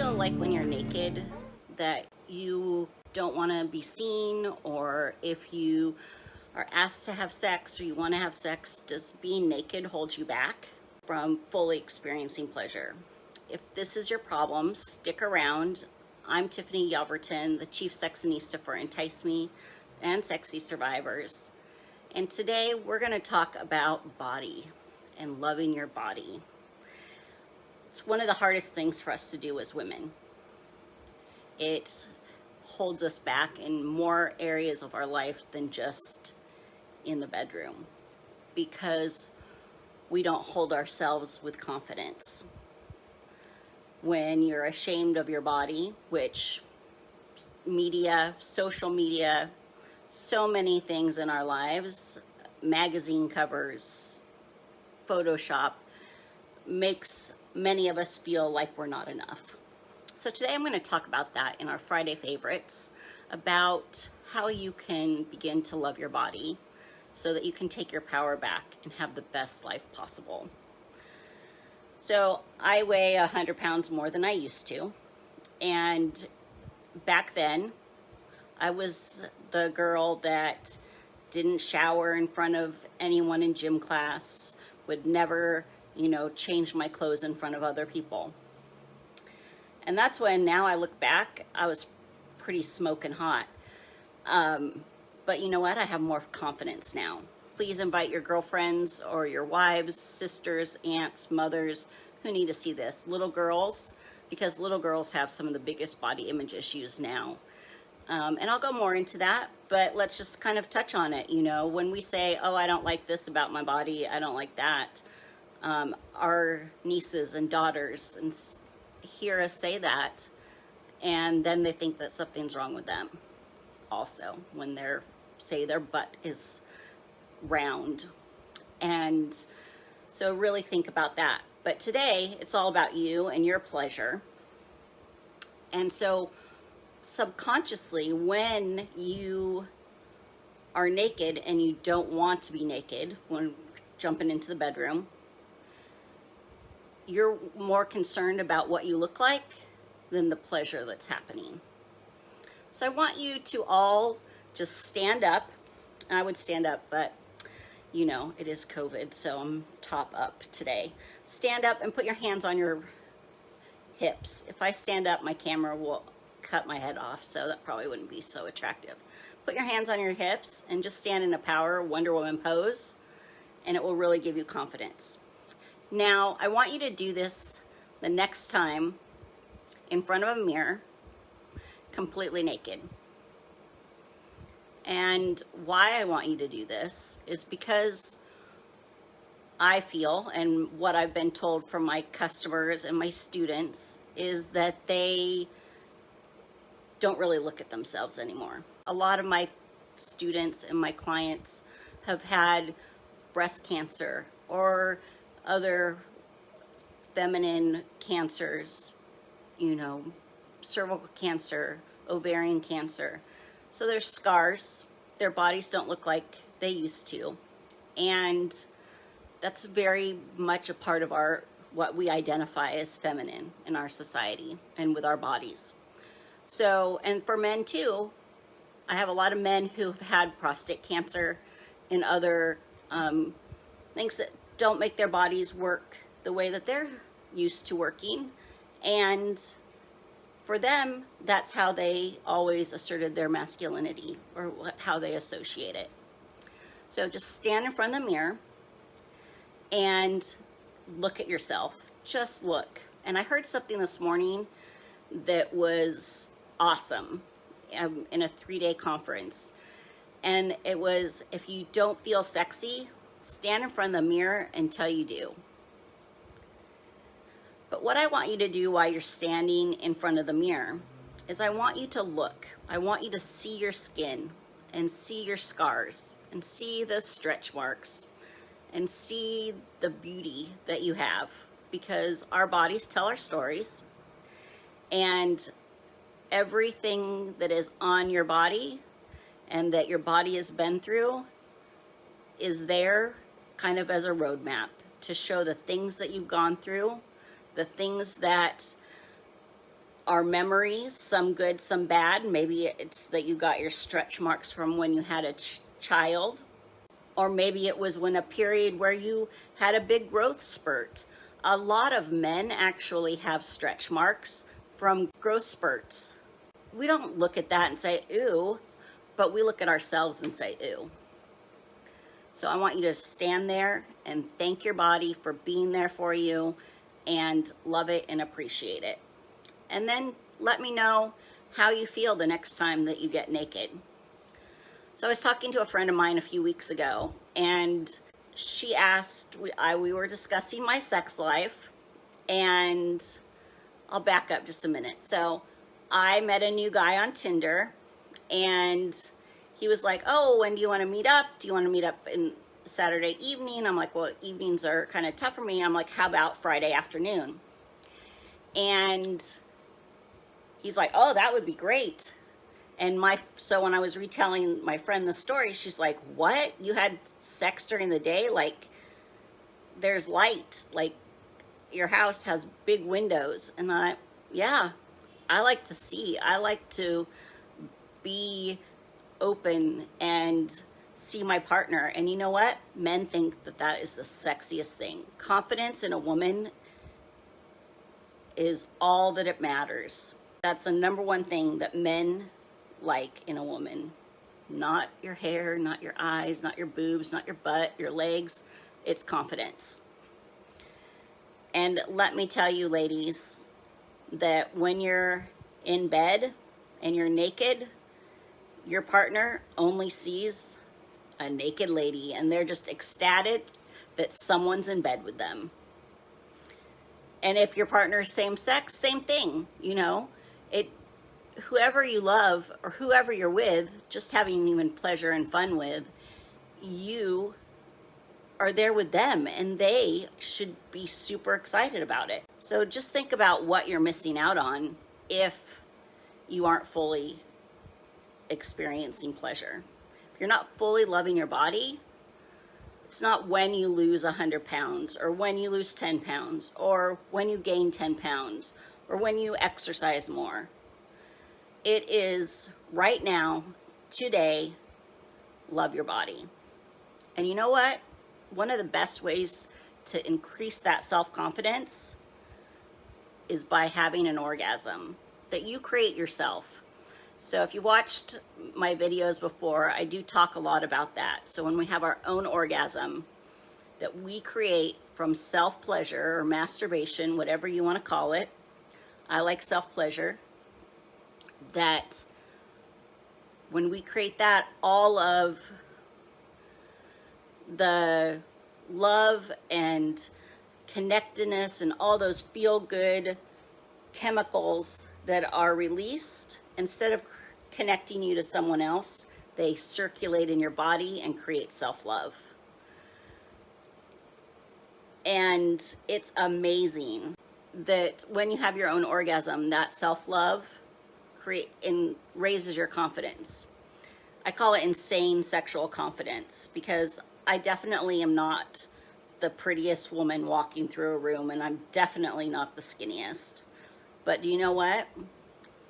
ever like when you're naked that you don't want to be seen, or if you are asked to have sex or you want to have sex, does being naked hold you back from fully experiencing pleasure? If this is your problem, stick around. I'm Tiffany Yelverton, the Chief Sexinista for Entice Me and Sexy Survivors. And today we're going to talk about body and loving your body. It's one of the hardest things for us to do as women. It holds us back in more areas of our life than just in the bedroom, because we don't hold ourselves with confidence. When you're ashamed of your body, which media, social media, so many things in our lives, magazine covers, Photoshop, makes many of us feel like we're not enough. So today I'm going to talk about that in our Friday favorites, about how you can begin to love your body so that you can take your power back and have the best life possible. So I weigh 100 pounds more than I used to. And back then, I was the girl that didn't shower in front of anyone in gym class, would never, change my clothes in front of other people. And that's when, now I look back, I was pretty smoking hot. But you know what? I have more confidence now. Please invite your girlfriends or your wives, sisters, aunts, mothers who need to see this. Little girls, because little girls have some of the biggest body image issues now. And I'll go more into that, but let's just kind of touch on it. When we say, oh, I don't like this about my body, I don't like that, our nieces and daughters hear us say that, and then they think that something's wrong with them also when say their butt is round. And so really think about that. But today it's all about you and your pleasure. And so subconsciously, when you are naked and you don't want to be naked when jumping into the bedroom, you're more concerned about what you look like than the pleasure that's happening. So I want you to all just stand up. And I would stand up, but it is COVID, so I'm top up today. Stand up and put your hands on your hips. If I stand up, my camera will cut my head off, so that probably wouldn't be so attractive. Put your hands on your hips and just stand in a power Wonder Woman pose, and it will really give you confidence. Now, I want you to do this the next time in front of a mirror, completely naked. And why I want you to do this is because I feel, and what I've been told from my customers and my students, is that they don't really look at themselves anymore. A lot of my students and my clients have had breast cancer or other feminine cancers, cervical cancer, ovarian cancer. So there's scars. Their bodies don't look like they used to. And that's very much a part of what we identify as feminine in our society and with our bodies. So, and for men too, I have a lot of men who've had prostate cancer and other things that don't make their bodies work the way that they're used to working. And for them, that's how they always asserted their masculinity, or how they associate it. So just stand in front of the mirror and look at yourself. Just look. And I heard something this morning that was awesome in a 3-day conference. And it was, if you don't feel sexy, stand in front of the mirror until you do. But what I want you to do while you're standing in front of the mirror is I want you to look. I want you to see your skin and see your scars and see the stretch marks and see the beauty that you have, because our bodies tell our stories, and everything that is on your body and that your body has been through is there kind of as a roadmap to show the things that you've gone through, the things that our memories, some good, some bad. Maybe it's that you got your stretch marks from when you had a child, or maybe it was when a period where you had a big growth spurt. A lot of men actually have stretch marks from growth spurts. We don't look at that and say, ooh, but we look at ourselves and say, ooh. So I want you to stand there and thank your body for being there for you and love it and appreciate it. And then let me know how you feel the next time that you get naked. So I was talking to a friend of mine a few weeks ago, and she asked, we were discussing my sex life, and I'll back up just a minute. So I met a new guy on Tinder, and he was like, oh, when do you want to meet up? Do you want to meet up in Saturday evening? I'm like, well, evenings are kind of tough for me. I'm like, how about Friday afternoon? And he's like, oh, that would be great. And so when I was retelling my friend the story, she's like, what? You had sex during the day? Like, there's light. Like, your house has big windows. And yeah, I like to see. I like to be open and see my partner. And you know what? Men think that that is the sexiest thing. Confidence in a woman is all that it matters. That's the number one thing that men like in a woman. Not your hair, not your eyes, not your boobs, not your butt, your legs. It's confidence. And let me tell you, ladies, that when you're in bed and you're naked, your partner only sees a naked lady, and they're just ecstatic that someone's in bed with them. And if your partner's same sex, same thing, you know. Whoever you love or whoever you're with, just having even pleasure and fun with, you are there with them, and they should be super excited about it. So just think about what you're missing out on if you aren't fully experiencing pleasure. If you're not fully loving your body, it's not when you lose 100 pounds or when you lose 10 pounds or when you gain 10 pounds or when you exercise more. It is right now, today, love your body. And you know what? One of the best ways to increase that self-confidence is by having an orgasm that you create yourself. So if you watched my videos before, I do talk a lot about that. So when we have our own orgasm that we create from self-pleasure or masturbation, whatever you want to call it, I like self-pleasure, that when we create that, all of the love and connectedness and all those feel-good chemicals that are released, instead of connecting you to someone else, they circulate in your body and create self-love. And it's amazing that when you have your own orgasm, that self-love raises your confidence. I call it insane sexual confidence, because I definitely am not the prettiest woman walking through a room, and I'm definitely not the skinniest. But do you know what?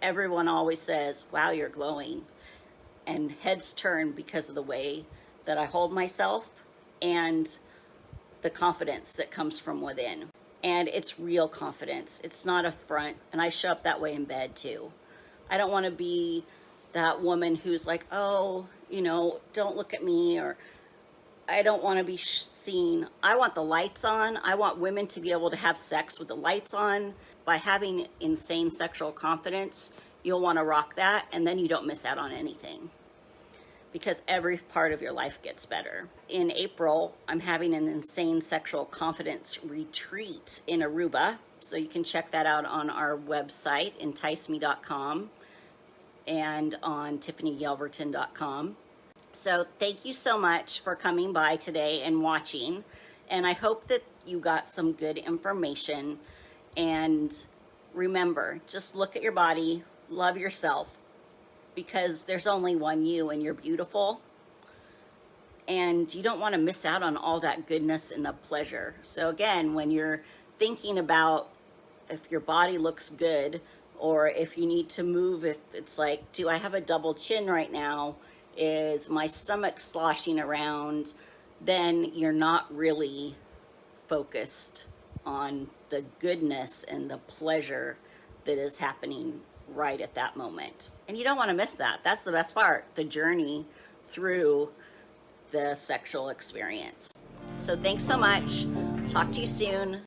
Everyone always says, wow, you're glowing. And heads turn because of the way that I hold myself and the confidence that comes from within. And it's real confidence. It's not a front. And I show up that way in bed too. I don't want to be that woman who's like, oh, you know, don't look at me, or I don't want to be seen. I want the lights on. I want women to be able to have sex with the lights on. By having insane sexual confidence, you'll want to rock that, and then you don't miss out on anything, because every part of your life gets better. In April, I'm having an insane sexual confidence retreat in Aruba. So you can check that out on our website, enticeme.com, and on tiffanyyelverton.com. So thank you so much for coming by today and watching. And I hope that you got some good information. And remember, just look at your body, love yourself, because there's only one you, and you're beautiful. And you don't want to miss out on all that goodness and the pleasure. So again, when you're thinking about if your body looks good Or if you need to move, if it's like, do I have a double chin right now? Is my stomach sloshing around? Then you're not really focused on the goodness and the pleasure that is happening right at that moment. And you don't want to miss that. That's the best part, the journey through the sexual experience. So thanks so much. Talk to you soon.